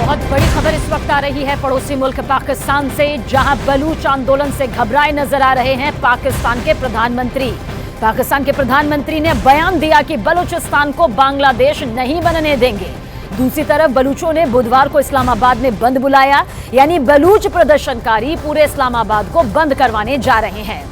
बहुत बड़ी खबर इस वक्त आ रही है पड़ोसी मुल्क पाकिस्तान से, जहां बलूच आंदोलन से घबराए नजर आ रहे हैं पाकिस्तान के प्रधानमंत्री। पाकिस्तान के प्रधानमंत्री ने बयान दिया कि बलूचिस्तान को बांग्लादेश नहीं बनने देंगे। दूसरी तरफ बलूचों ने बुधवार को इस्लामाबाद में बंद बुलाया, यानी बलूच प्रदर्शनकारी पूरे इस्लामाबाद को बंद करवाने जा रहे हैं।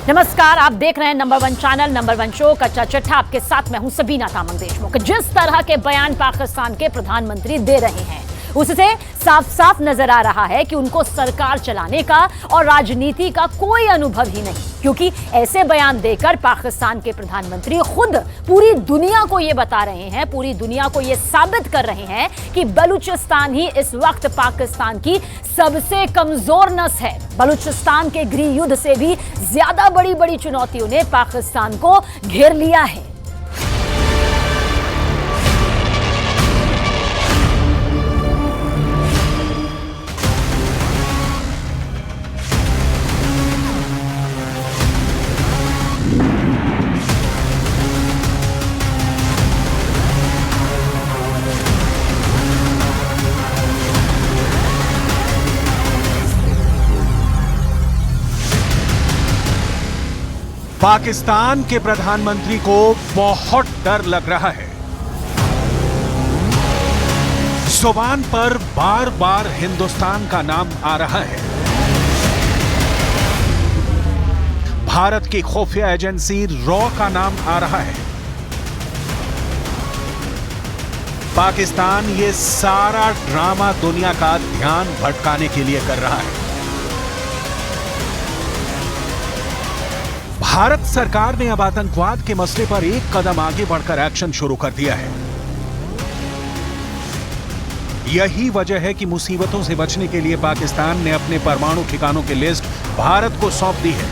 नमस्कार, आप देख रहे हैं नंबर 1 चैनल, नंबर 1 शो कच्चा चिट्ठा। आपके साथ मैं हूं सबीना तामंग देशमुख। जिस तरह के बयान पाकिस्तान के प्रधानमंत्री दे रहे हैं, उससे साफ साफ नजर आ रहा है कि उनको सरकार चलाने का और राजनीति का कोई अनुभव ही नहीं, क्योंकि ऐसे बयान देकर पाकिस्तान के प्रधानमंत्री खुद पूरी दुनिया को यह बता रहे हैं, पूरी दुनिया को यह साबित कर रहे हैं कि बलूचिस्तान ही इस वक्त पाकिस्तान की सबसे कमजोर नस है। बलूचिस्तान के गृह युद्ध से भी ज्यादा बड़ी बड़ी चुनौतियों ने पाकिस्तान को घेर लिया है। पाकिस्तान के प्रधानमंत्री को बहुत डर लग रहा है। जुबान पर बार बार हिंदुस्तान का नाम आ रहा है। भारत की खुफिया एजेंसी रॉ का नाम आ रहा है। पाकिस्तान ये सारा ड्रामा दुनिया का ध्यान भटकाने के लिए कर रहा है। भारत सरकार ने अब आतंकवाद के मसले पर एक कदम आगे बढ़कर एक्शन शुरू कर दिया है। यही वजह है कि मुसीबतों से बचने के लिए पाकिस्तान ने अपने परमाणु ठिकानों की लिस्ट भारत को सौंप दी है।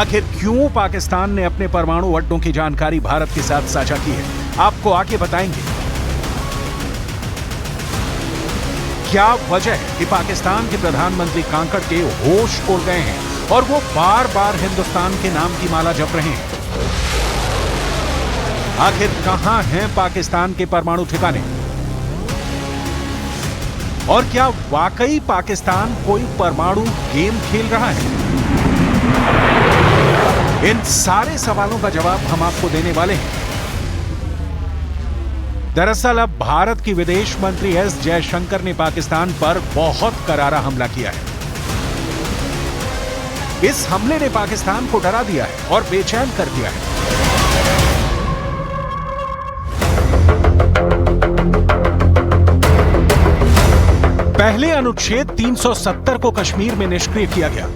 आखिर क्यों पाकिस्तान ने अपने परमाणु अड्डों की जानकारी भारत के साथ साझा की है, आपको आगे बताएंगे। क्या वजह है कि पाकिस्तान के प्रधानमंत्री कांकड़ के होश उड़ गए हैं और वो बार बार हिंदुस्तान के नाम की माला जप रहे हैं? आखिर कहां हैं पाकिस्तान के परमाणु ठिकाने? और क्या वाकई पाकिस्तान कोई परमाणु गेम खेल रहा है? इन सारे सवालों का जवाब हम आपको देने वाले हैं। दरअसल अब भारत की विदेश मंत्री एस जयशंकर ने पाकिस्तान पर बहुत करारा हमला किया है। इस हमले ने पाकिस्तान को डरा दिया है और बेचैन कर दिया है। पहले अनुच्छेद 370 को कश्मीर में निष्क्रिय किया गया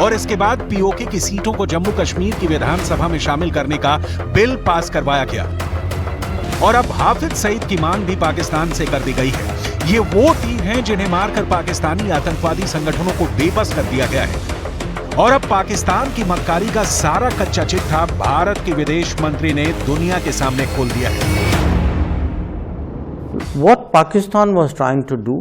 और इसके बाद पीओके की सीटों को जम्मू कश्मीर की विधानसभा में शामिल करने का बिल पास करवाया गया। और अब हाफिज सईद की मांग भी पाकिस्तान से कर दी गई है। ये वो तीर हैं जिन्हें मारकर पाकिस्तानी आतंकवादी संगठनों को बेबस कर दिया गया है। और अब पाकिस्तान की मक्कारी का सारा कच्चा चिट्ठा भारत के विदेश मंत्री ने दुनिया के सामने खोल दिया है। What Pakistan was trying to do,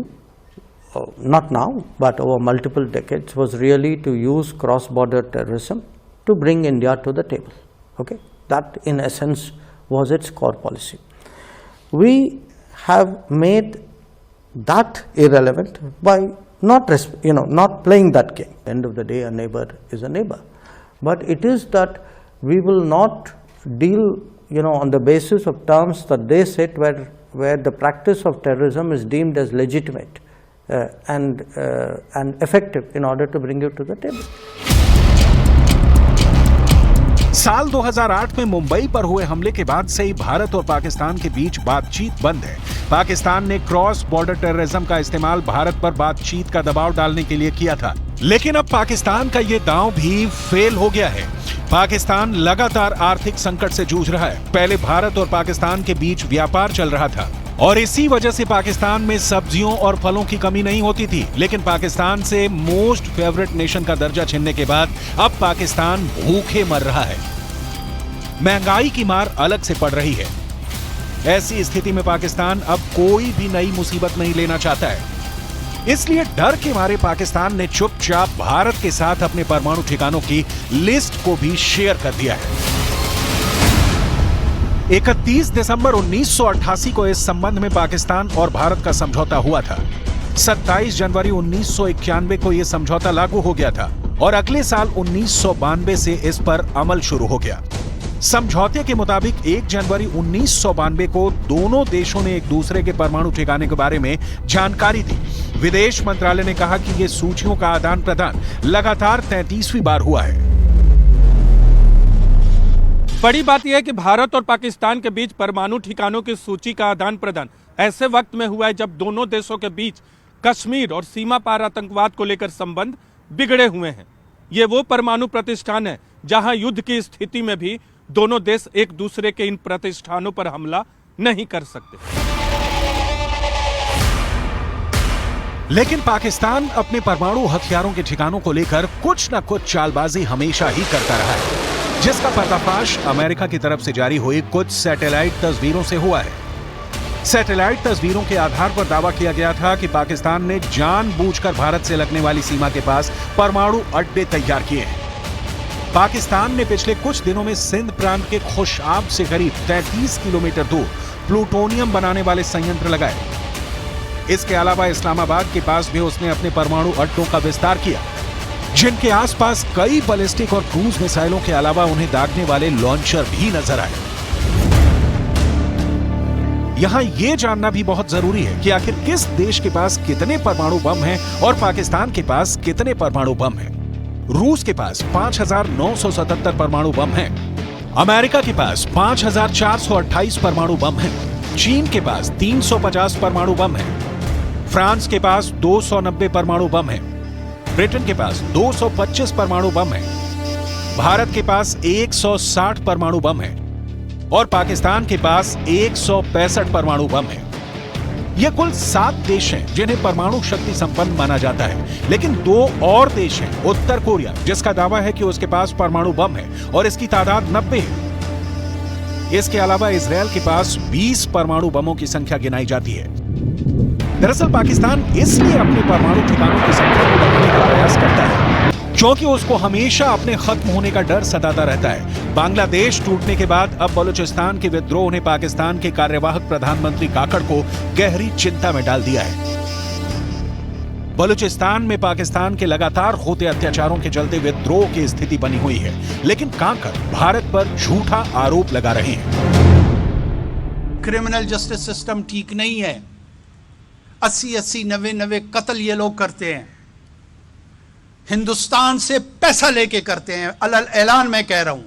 not now, but over multiple decades, was really to use cross-border terrorism to bring India to the table. Okay, that in essence was its core policy. We have made that irrelevant by not playing that game. End of the day, a neighbor is a neighbor, but it is that we will not deal, on the basis of terms that they set, where the practice of terrorism is deemed as legitimate and effective in order to bring you to the table. साल 2008 में मुंबई पर हुए हमले के बाद से ही भारत और पाकिस्तान के बीच बातचीत बंद है। पाकिस्तान ने क्रॉस बॉर्डर टेररिज्म का इस्तेमाल भारत पर बातचीत का दबाव डालने के लिए किया था, लेकिन अब पाकिस्तान का ये दांव भी फेल हो गया है। पाकिस्तान लगातार आर्थिक संकट से जूझ रहा है। पहले भारत और पाकिस्तान के बीच व्यापार चल रहा था और इसी वजह से पाकिस्तान में सब्जियों और फलों की कमी नहीं होती थी, लेकिन पाकिस्तान से मोस्ट फेवरेट नेशन का दर्जा छीनने के बाद अब पाकिस्तान भूखे मर रहा है। महंगाई की मार अलग से पड़ रही है। ऐसी स्थिति में पाकिस्तान अब कोई भी नई मुसीबत नहीं लेना चाहता है। इसलिए डर के मारे पाकिस्तान ने चुपचाप भारत के साथ अपने परमाणु ठिकानों की लिस्ट को भी शेयर कर दिया है। 31 दिसंबर 1988 को इस संबंध में पाकिस्तान और भारत का समझौता हुआ था। 27 जनवरी 1991 को यह समझौता लागू हो गया था और अगले साल 1992 से इस पर अमल शुरू हो गया। समझौते के मुताबिक 1 जनवरी 1992 को दोनों देशों ने एक दूसरे के परमाणु ठिकाने के बारे में जानकारी दी। विदेश मंत्रालय ने कहा कि यह सूचियों का आदान प्रदान लगातार 33वीं बार हुआ है। बड़ी बात यह है कि भारत और पाकिस्तान के बीच परमाणु ठिकानों की सूची का आदान प्रदान ऐसे वक्त में हुआ है जब दोनों देशों के बीच कश्मीर और सीमा पार आतंकवाद को लेकर संबंध बिगड़े हुए हैं। ये वो परमाणु प्रतिष्ठान है जहां युद्ध की स्थिति में भी दोनों देश एक दूसरे के इन प्रतिष्ठानों पर हमला नहीं कर सकते। लेकिन पाकिस्तान अपने परमाणु हथियारों के ठिकानों को लेकर कुछ न कुछ चालबाजी हमेशा ही करता रहा है, जिसका पर्दाफाश अमेरिका की तरफ से जारी हुई कुछ सैटेलाइट तस्वीरों से हुआ है। सैटेलाइट तस्वीरों के आधार पर दावा किया गया था कि पाकिस्तान ने जानबूझकर भारत से लगने वाली सीमा के पास परमाणु अड्डे तैयार किए हैं। पाकिस्तान ने पिछले कुछ दिनों में सिंध प्रांत के खुशाब से करीब 33 किलोमीटर दूर प्लूटोनियम बनाने वाले संयंत्र लगाए। इसके अलावा इस्लामाबाद के पास भी उसने अपने परमाणु अड्डों का विस्तार किया, जिनके आसपास कई बैलिस्टिक और क्रूज मिसाइलों के अलावा उन्हें दागने वाले लॉन्चर भी नजर आए। यहां यह जानना भी बहुत जरूरी है कि आखिर किस देश के पास कितने परमाणु बम हैं और पाकिस्तान के पास कितने परमाणु बम हैं। रूस के पास 5,977 परमाणु बम हैं। अमेरिका के पास 5,428 परमाणु बम हैं। चीन के पास 350 परमाणु बम हैं। फ्रांस के पास 290 परमाणु बम हैं। ब्रिटेन के पास 225 परमाणु बम हैं। भारत के पास 160 परमाणु बम हैं और पाकिस्तान के पास 165 परमाणु बम हैं। ये कुल 7 देश हैं जिन्हें परमाणु शक्ति संपन्न माना जाता है, लेकिन 2 और देश हैं। उत्तर कोरिया, जिसका दावा है कि उसके पास परमाणु बम है और इसकी तादाद 90 है। इसके अलावा इजरायल के पास 20 परमाणु बमों की संख्या गिनाई जाती है। दरअसल पाकिस्तान इसलिए अपने परमाणु ठिकानों की संख्या को बढ़ाने का प्रयास करता है क्योंकि उसको हमेशा अपने खत्म होने का डर सताता रहता है। बांग्लादेश टूटने के बाद अब बलूचिस्तान के विद्रोह ने पाकिस्तान के कार्यवाहक प्रधानमंत्री काकड़ को गहरी चिंता में डाल दिया है। बलूचिस्तान में पाकिस्तान के लगातार होते अत्याचारों के चलते विद्रोह की स्थिति बनी हुई है, लेकिन काकड़ भारत पर झूठा आरोप लगा रहे हैं। क्रिमिनल जस्टिस सिस्टम ठीक नहीं है। 80-80, 90-90 कत्ल ये लोग करते हैं, हिंदुस्तान से पैसा लेके करते हैं। अलल ऐलान मैं कह रहा हूं,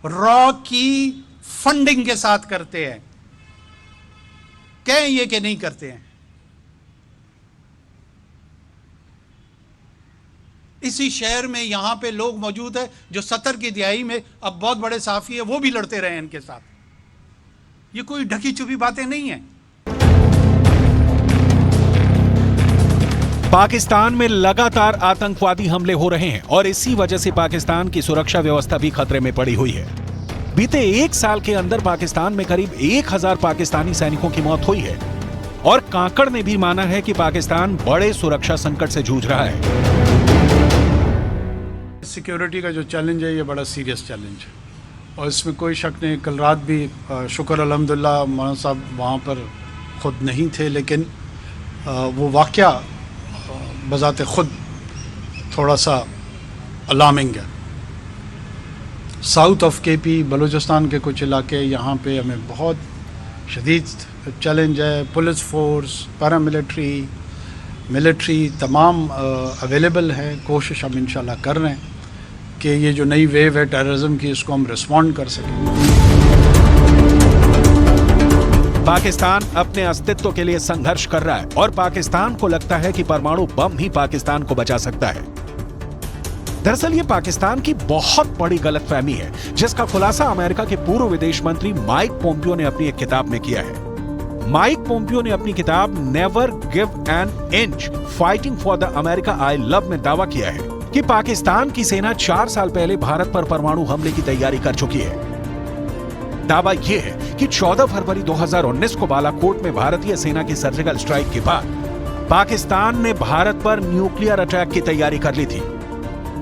रॉ की फंडिंग के साथ करते हैं। कहें ये कि नहीं करते हैं। इसी शहर में यहां पे लोग मौजूद है जो 70 की दिहाई में अब बहुत बड़े साफी है, वो भी लड़ते रहे इनके साथ। ये कोई ढकी छुपी बातें नहीं है। पाकिस्तान में लगातार आतंकवादी हमले हो रहे हैं और इसी वजह से पाकिस्तान की सुरक्षा व्यवस्था भी खतरे में पड़ी हुई है। बीते 1 साल के अंदर पाकिस्तान में करीब 1000 पाकिस्तानी सैनिकों की मौत हुई है और काकड़ ने भी माना है कि पाकिस्तान बड़े सुरक्षा संकट से जूझ रहा है। सिक्योरिटी का जो चैलेंज है ये बड़ा सीरियस चैलेंज है और इसमें कोई शक नहीं। कल रात भी शुक्र अल्हम्दुलिल्लाह मौलाना साहब वहाँ पर खुद नहीं थे, लेकिन वो वाक़या बज़ाते खुद थोड़ा सा अलार्मिंग है। साउथ ऑफ केपी, बलूचिस्तान के कुछ इलाके, यहाँ पे हमें बहुत शदीद चैलेंज है। पुलिस फोर्स, पैरामिलिट्री, मिलिट्री तमाम अवेलेबल है। कोशिश हम इंशाल्लाह कर रहे हैं कि ये जो नई वेव है टेररिज्म की, इसको हम रिस्पॉन्ड कर सकें। पाकिस्तान अपने अस्तित्व के लिए संघर्ष कर रहा है और पाकिस्तान को लगता है कि परमाणु बम ही पाकिस्तान को बचा सकता है। दरअसल ये पाकिस्तान की बहुत बड़ी गलतफहमी है, जिसका खुलासा अमेरिका के पूर्व विदेश मंत्री माइक पोम्पियो ने अपनी एक किताब में किया है। माइक पोम्पियो ने अपनी किताब never give an inch fighting for the America I love में दावा किया है कि पाकिस्तान की सेना 4 साल पहले भारत पर परमाणु हमले की तैयारी कर चुकी है। दावा यह है कि 14 फरवरी 2019 को बालाकोट में भारतीय सेना की सर्जिकल स्ट्राइक के बाद पाकिस्तान ने भारत पर न्यूक्लियर अटैक की तैयारी कर ली थी।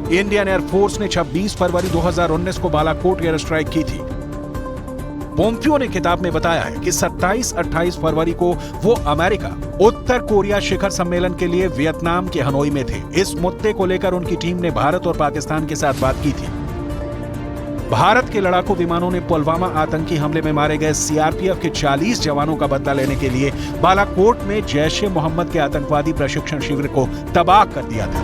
इंडियन एयरफोर्स ने 26 फरवरी 2019 को बालाकोट एयर स्ट्राइक की थी। पोम्पियो ने किताब में बताया है कि 27-28 फरवरी को वो अमेरिका उत्तर कोरिया शिखर सम्मेलन के लिए वियतनाम के हनोई में थे। इस मुद्दे को लेकर उनकी टीम ने भारत और पाकिस्तान के साथ बात की थी। भारत के लड़ाकू विमानों ने पुलवामा आतंकी हमले में मारे गए सीआरपीएफ के 40 जवानों का बदला लेने के लिए बालाकोट में जैश-ए-मोहम्मद के आतंकवादी प्रशिक्षण शिविर को तबाह कर दिया था।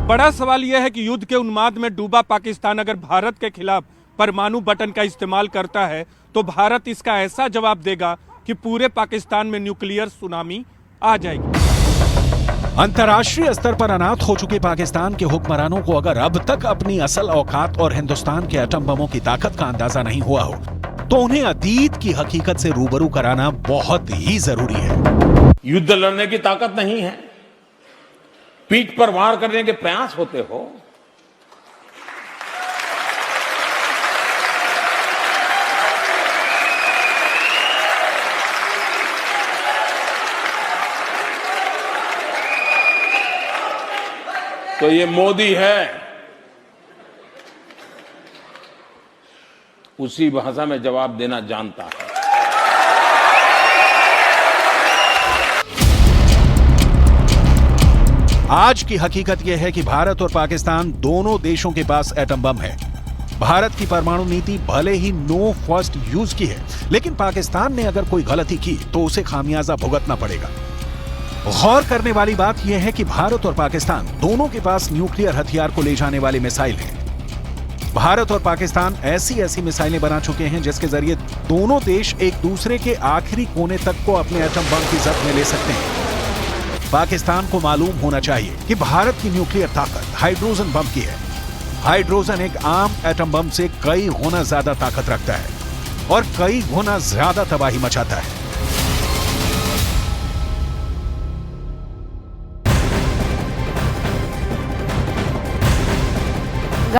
बड़ा सवाल यह है कि युद्ध के उन्माद में डूबा पाकिस्तान अगर भारत के खिलाफ परमाणु बटन का इस्तेमाल करता है तो भारत इसका ऐसा जवाब देगा कि पूरे पाकिस्तान में न्यूक्लियर सुनामी आ जाएगी। अंतर्राष्ट्रीय स्तर पर अनाथ हो चुके पाकिस्तान के हुक्मरानों को अगर अब तक अपनी असल औकात और हिंदुस्तान के एटम बमों की ताकत का अंदाजा नहीं हुआ हो तो उन्हें अतीत की हकीकत से रूबरू कराना बहुत ही जरूरी है। युद्ध लड़ने की ताकत नहीं है, पीठ पर वार करने के प्रयास होते हो। तो ये मोदी है, उसी भाषा में जवाब देना जानता है। आज की हकीकत यह है कि भारत और पाकिस्तान दोनों देशों के पास एटम बम है। भारत की परमाणु नीति भले ही नो फर्स्ट यूज की है, लेकिन पाकिस्तान ने अगर कोई गलती की तो उसे खामियाजा भुगतना पड़ेगा। गौर करने वाली बात यह है कि भारत और पाकिस्तान दोनों के पास न्यूक्लियर हथियार को ले जाने वाली मिसाइल है। भारत और पाकिस्तान ऐसी मिसाइलें बना चुके हैं जिसके जरिए दोनों देश एक दूसरे के आखिरी कोने तक को अपने एटम बम की जद में ले सकते हैं। पाकिस्तान को मालूम होना चाहिए कि भारत की न्यूक्लियर ताकत हाइड्रोजन बम की है। हाइड्रोजन एक आम एटम बम से कई गुना ज्यादा ताकत रखता है और कई गुना ज्यादा तबाही मचाता है।